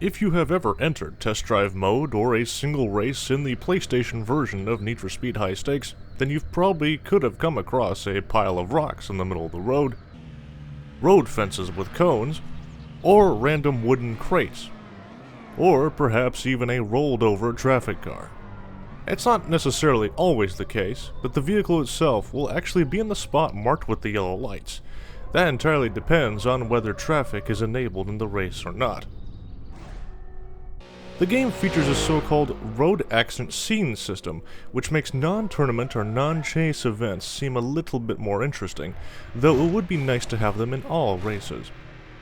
If you have ever entered test drive mode or a single race in the PlayStation version of Need for Speed High Stakes, then you probably could have come across a pile of rocks in the middle of the road fences with cones, or random wooden crates, or perhaps even a rolled over traffic car. It's not necessarily always the case, but the vehicle itself will actually be in the spot marked with the yellow lights. That entirely depends on whether traffic is enabled in the race or not. The game features a so-called road accident scene system, which makes non-tournament or non-chase events seem a little bit more interesting, though it would be nice to have them in all races.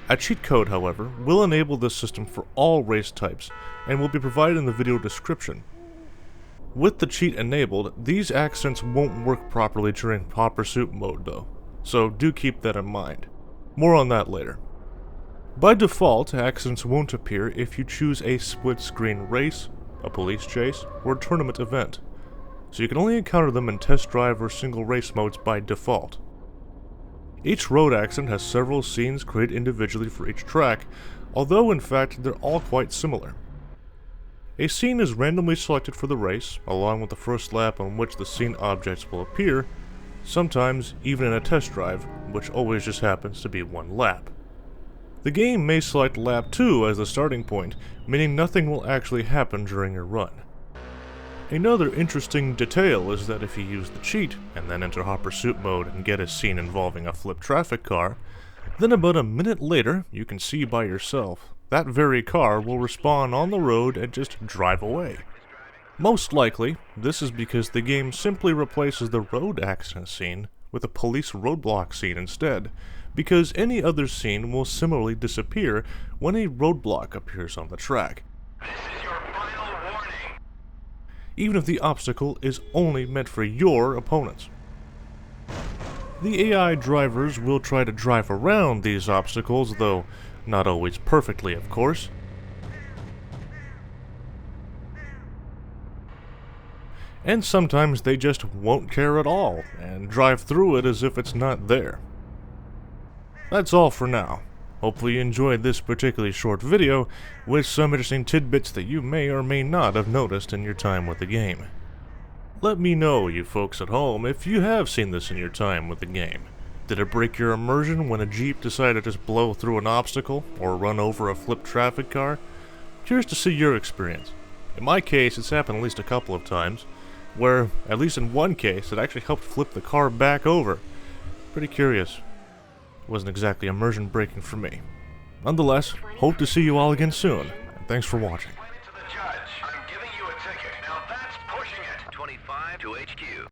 A cheat code, however, will enable this system for all race types, and will be provided in the video description. With the cheat enabled, these accidents won't work properly during Hot Pursuit mode though, so do keep that in mind. More on that later. By default, accidents won't appear if you choose a split-screen race, a police chase, or a tournament event, so you can only encounter them in test drive or single race modes by default. Each road accident has several scenes created individually for each track, although in fact they're all quite similar. A scene is randomly selected for the race, along with the first lap on which the scene objects will appear, sometimes even in a test drive, which always just happens to be one lap. The game may select lap 2 as the starting point, meaning nothing will actually happen during your run. Another interesting detail is that if you use the cheat, and then enter Hot Pursuit mode and get a scene involving a flipped traffic car, then about a minute later, you can see by yourself, that very car will respawn on the road and just drive away. Most likely, this is because the game simply replaces the road accident scene with a police roadblock scene instead, because any other scene will similarly disappear when a roadblock appears on the track. This is your final warning. Even if the obstacle is only meant for your opponents. The AI drivers will try to drive around these obstacles, though not always perfectly, of course. And sometimes they just won't care at all, and drive through it as if it's not there. That's all for now. Hopefully you enjoyed this particularly short video, with some interesting tidbits that you may or may not have noticed in your time with the game. Let me know, you folks at home, if you have seen this in your time with the game. Did it break your immersion when a Jeep decided to just blow through an obstacle, or run over a flipped traffic car? Curious to see your experience. In my case, it's happened at least a couple of times, where, at least in one case, it actually helped flip the car back over. Pretty curious. Wasn't exactly immersion breaking for me. Nonetheless, hope to see you all again soon, and thanks for watching. Explain it to the judge. I'm giving you a ticket. Now that's pushing it. 25 to HQ.